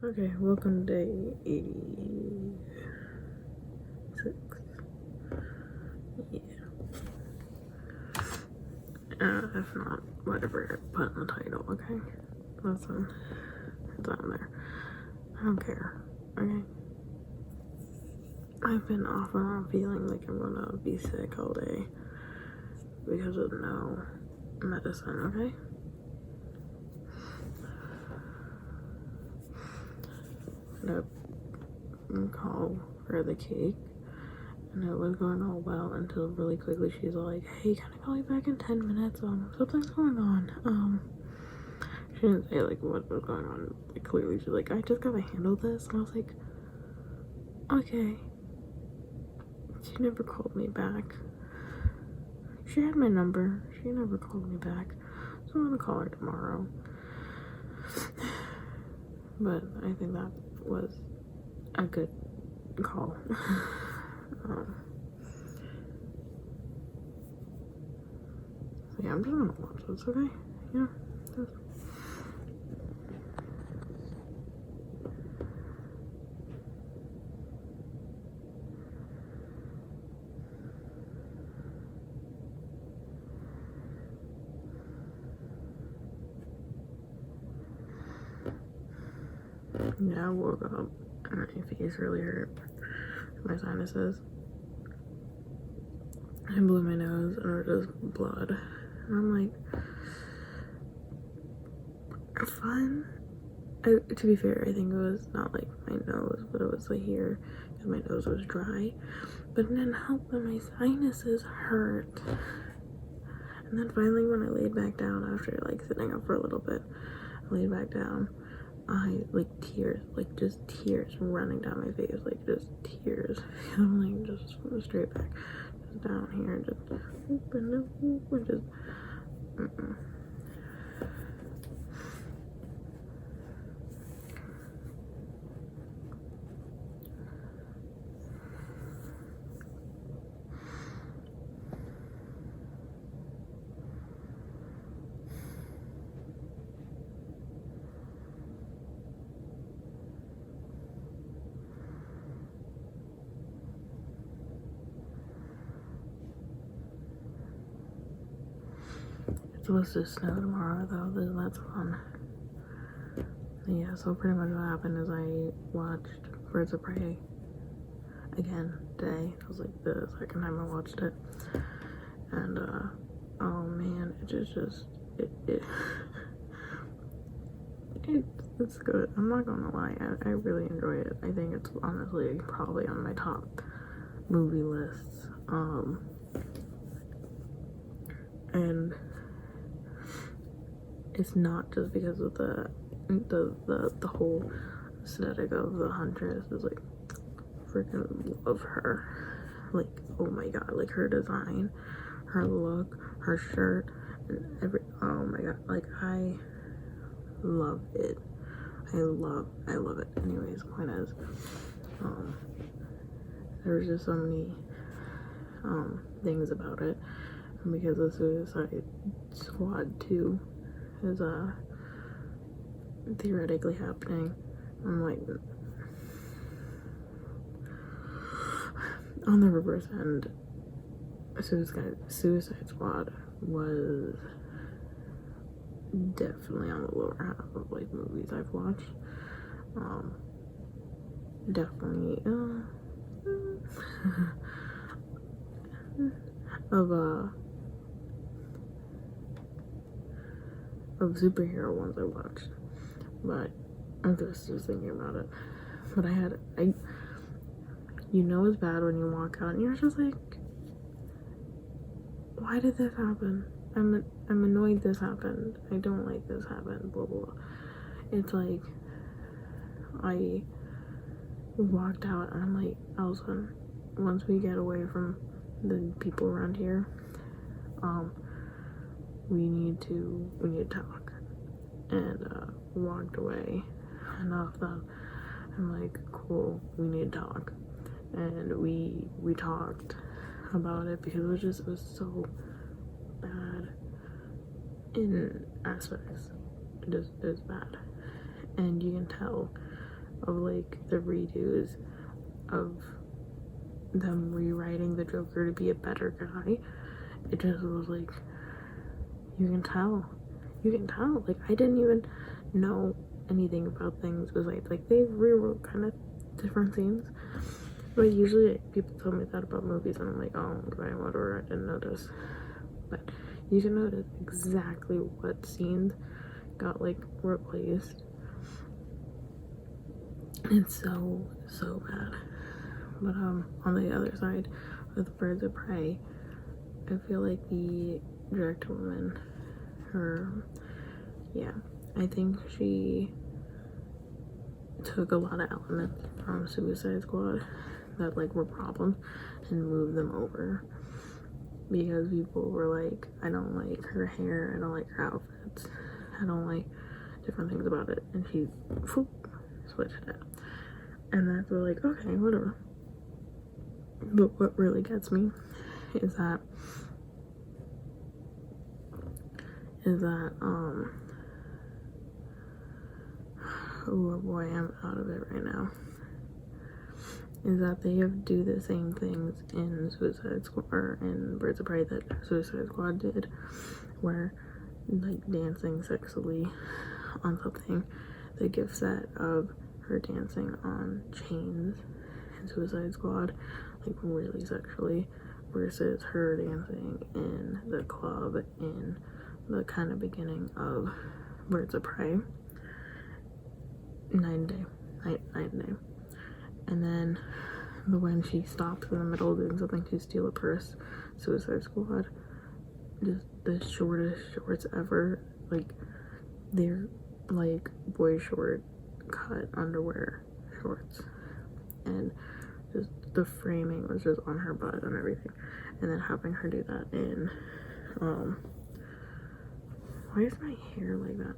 Okay, welcome to day 86. Yeah. If not, whatever, put in the title, okay? Listen, it's on there. I don't care, okay? I've been off and on feeling like I'm gonna be sick all day because of no medicine, okay? I call for the cake, and it was going all well until really quickly she's like, hey, can I call you back in 10 minutes? Something's going on. She didn't say like what was going on. Like clearly she's like, I just gotta handle this. And I was like, okay. She never called me back. She had my number. She never called me back. So I'm gonna call her tomorrow. But I think that was a good call. So yeah, I'm just gonna watch this, okay? Yeah. Yeah, I woke up and my face really hurt. My sinuses. I blew my nose and it was just blood. And I'm like, fun. To be fair, I think it was not like my nose, but it was like here because my nose was dry. But it didn't help that my sinuses hurt. And then finally, when I laid back down after like sitting up for a little bit, I laid back down. I like tears, like just tears running down my face, like just tears. I'm like just straight back, just down here, just open and just. It's supposed to snow tomorrow though, that's fun. Yeah, so pretty much what happened is I watched Birds of Prey again today. It was like the second time I watched it. And oh man, it's good. I'm not gonna lie, I really enjoy it. I think it's honestly probably on my top movie lists. And it's not just because of the whole aesthetic of the Huntress. Is like freaking love her. Like, oh my god, like her design, her look, her shirt, and oh my god, like I love it. I love it. Anyways, point is, there's just so many things about it, and because the Suicide Squad 2 is theoretically happening, I'm like, on the reverse end, Suicide Squad was definitely on the lower half of like movies I've watched. Definitely of superhero ones I watched. But I'm just thinking about it. But you know it's bad when you walk out and you're just like, why did this happen? I'm annoyed this happened. I don't like this happened, blah blah blah. It's like I walked out and I'm like, Elson, once we get away from the people around here, we need to talk. And walked away enough that I'm like, cool, we need to talk. And we talked about it because it was so bad in aspects. It is bad, and you can tell of like the redos of them rewriting the Joker to be a better guy. It just was like, you can tell. Like, I didn't even know anything about things besides, like, they rewrote kind of different scenes. But usually, like, people tell me that about movies, and I'm like, oh, okay, whatever, I didn't notice. But you can notice exactly what scenes got, like, replaced. It's so bad. But on the other side with Birds of Prey, I feel like the director woman, I think she took a lot of elements from Suicide Squad that like were problems and moved them over, because people were like, I don't like her hair, I don't like her outfits, I don't like different things about it, and she switched it. And that's like, okay, whatever. But what really gets me is that oh boy, I'm out of it right now. Is that they do the same things in Suicide Squad, or in Birds of Prey, that Suicide Squad did, where like dancing sexually on something, the gift set of her dancing on chains in Suicide Squad, like really sexually, versus her dancing in the club in the kind of beginning of Birds of Prey. Night and day. And then when she stops in the middle of doing something to steal a purse, Suicide Squad, just the shortest shorts ever. Like, they're like boy short cut underwear shorts, and just the framing was just on her butt and everything. And then having her do that in why is my hair like that?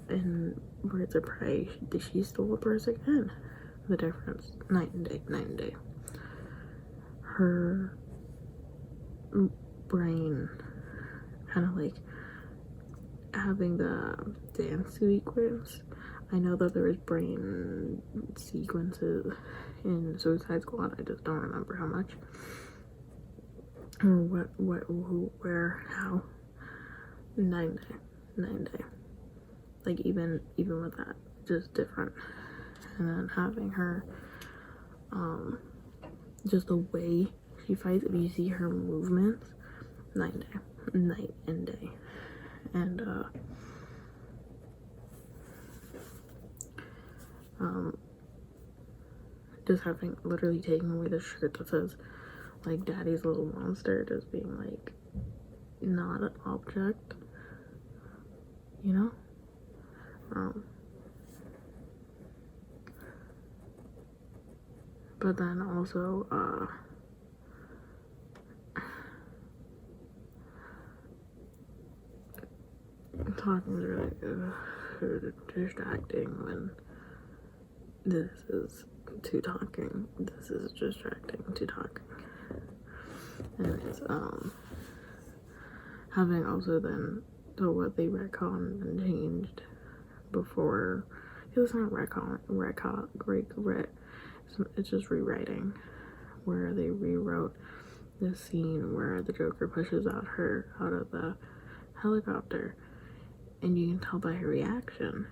In Birds of Prey, she stole a purse again. The difference, night and day. Her brain kind of like having the dance sequence. I know that there was brain sequences in Suicide Squad, I just don't remember how much, or what, who, where, how. Night and day. Like, even with that, just different. And then having her, just the way she fights, if you see her movements, night and day. And just having, literally taking away the shirt that says like daddy's little monster, just being like not an object, you know. But then also talking is really distracting when this is too talking. This is distracting to talking. Anyways, having also then so what they retconned and changed before, it was not it's just rewriting, where they rewrote the scene where the Joker pushes her out of the helicopter, and you can tell by her reaction,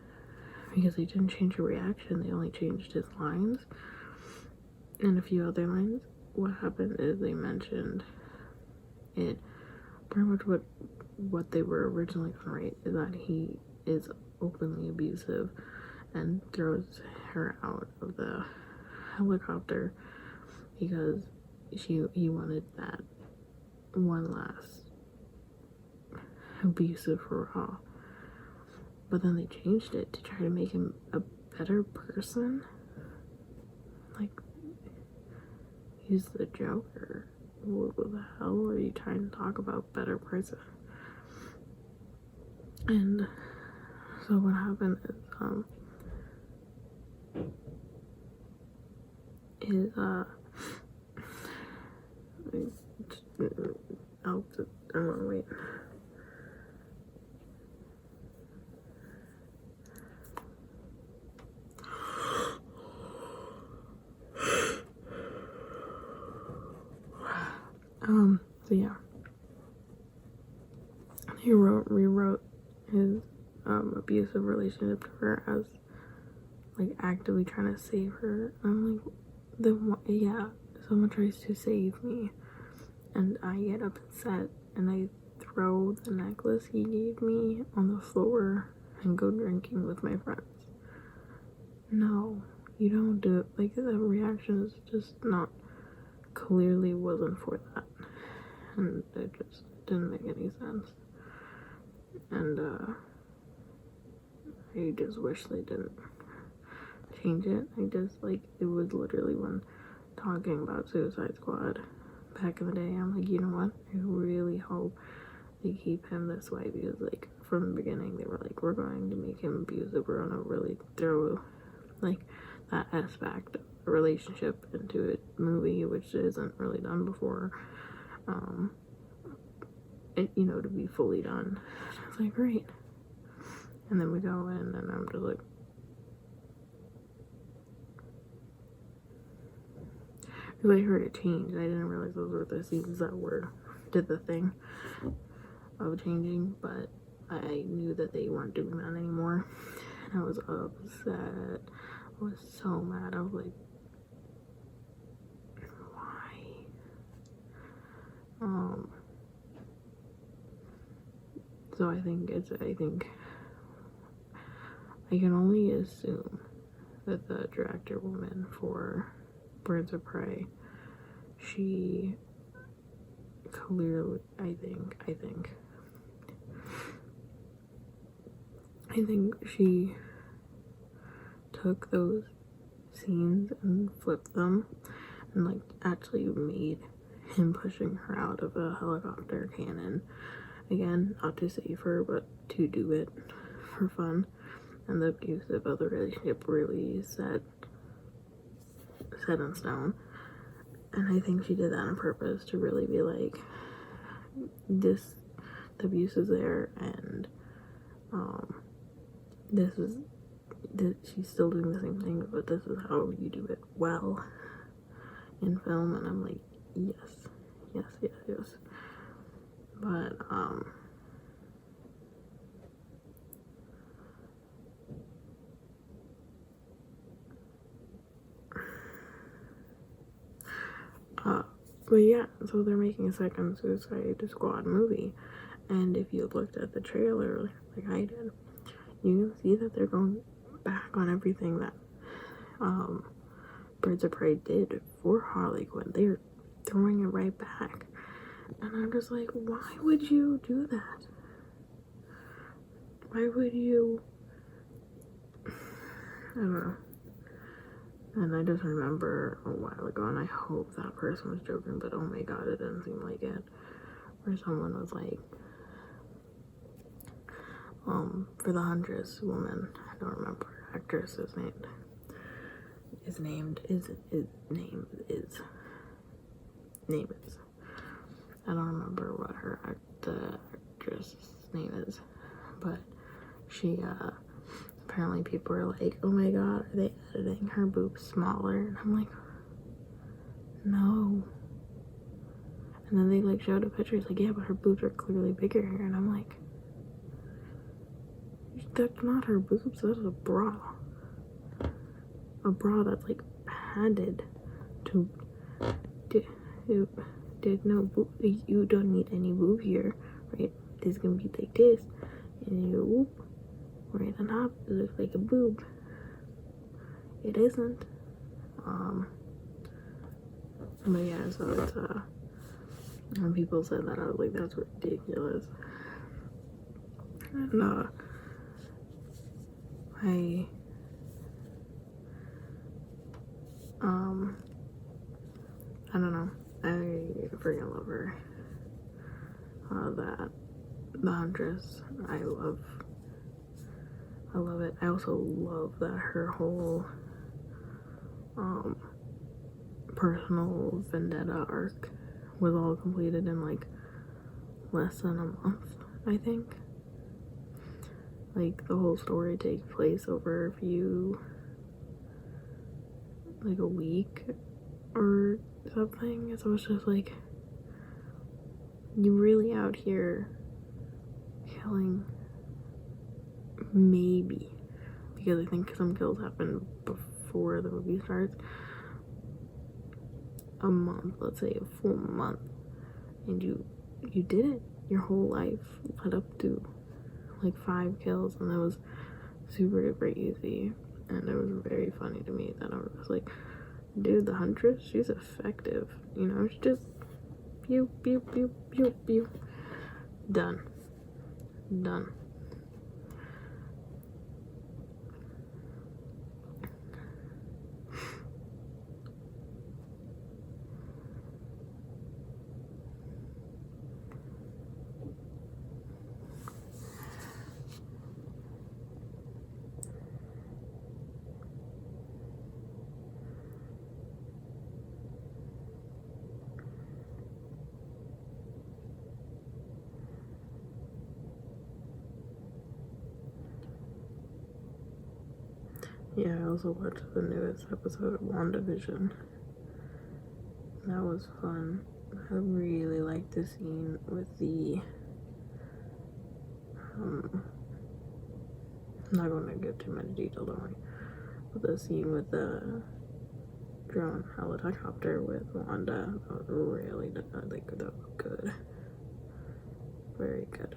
because they didn't change her reaction, they only changed his lines and a few other lines. What happened is they mentioned it pretty much what they were originally gonna write, is that he is openly abusive and throws her out of the helicopter because he wanted that one last abusive hurrah. But then they changed it to try to make him a better person. Like, he's the Joker. What the hell are you trying to talk about, better person? And so what happened is I'm gonna wait. he rewrote his abusive relationship to her as like actively trying to save her. I'm like, yeah, someone tries to save me and I get upset and I throw the necklace he gave me on the floor and go drinking with my friends. No, you don't do it. Like, the reaction is just not, clearly wasn't for that, and it just didn't make any sense. And I just wish they didn't change it. I just, like, it was literally when talking about Suicide Squad back in the day, I'm like, you know what, I really hope they keep him this way, because like from the beginning they were like, we're going to make him abusive, we're gonna really throw like that aspect of the relationship into a movie, which isn't really done before, you know, to be fully done. I was like, great. And then we go in and I'm just like, because I heard it change. I didn't realize those were the scenes that did the thing of changing, but I knew that they weren't doing that anymore. And I was upset. I was so mad. I was like, why? So I think I can only assume that the director woman for Birds of Prey, she clearly, I think she took those scenes and flipped them and like actually made him pushing her out of a helicopter cannon. Again, not to save her, but to do it for fun. And the abusive of the relationship really set in stone. And I think she did that on purpose to really be like, the abuse is there, and she's still doing the same thing, but this is how you do it well in film. And I'm like, yes. But but yeah, so they're making a second Suicide Squad movie, and if you looked at the trailer like I did, you can see that they're going back on everything that Birds of Prey did for Harley Quinn. They're throwing it right back, and I'm just like, why would you do that? Why would you? I don't know. And I just remember a while ago, and I hope that person was joking, but oh my god, it didn't seem like it, where someone was like, for the Huntress woman, I don't remember her actress's name. His name is. I don't remember what the actress's name is, but she, apparently people are like, oh my god, are they editing her boobs smaller? And I'm like, no. And then they like showed a picture, it's like, yeah, but her boobs are clearly bigger here. And I'm like, that's not her boobs, that's a bra. A bra that's like padded to there's no boob. You don't need any boob here, right? This gonna be like this, and you whoop right on top. It looks like a boob. It isn't. But yeah, so it's when people said that, I was like, that's ridiculous. And I don't know. I freaking love her. That the Huntress, I love it. I also love that her whole personal vendetta arc was all completed in like less than a month, I think. Like, the whole story takes place over like a week or something. So it's just like, you really out here killing, maybe, because I think some kills happen before the movie starts, a month, let's say a full month, and you did it your whole life led up to like 5 kills, and that was super duper easy. And it was very funny to me that I was like, dude, the Huntress, she's effective, you know, she just pew pew pew pew pew, done. Yeah, I also watched the newest episode of WandaVision. That was fun. I really liked the scene with the I'm not going to give too much detail, don't worry. But the scene with the drone helicopter with Wanda, that was really good. Like, that was good. Very good.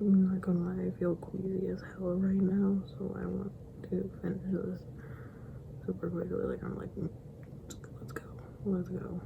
I'm not gonna lie, I feel queasy as hell right now, so I want to finish this super quickly. Like, I'm like, let's go.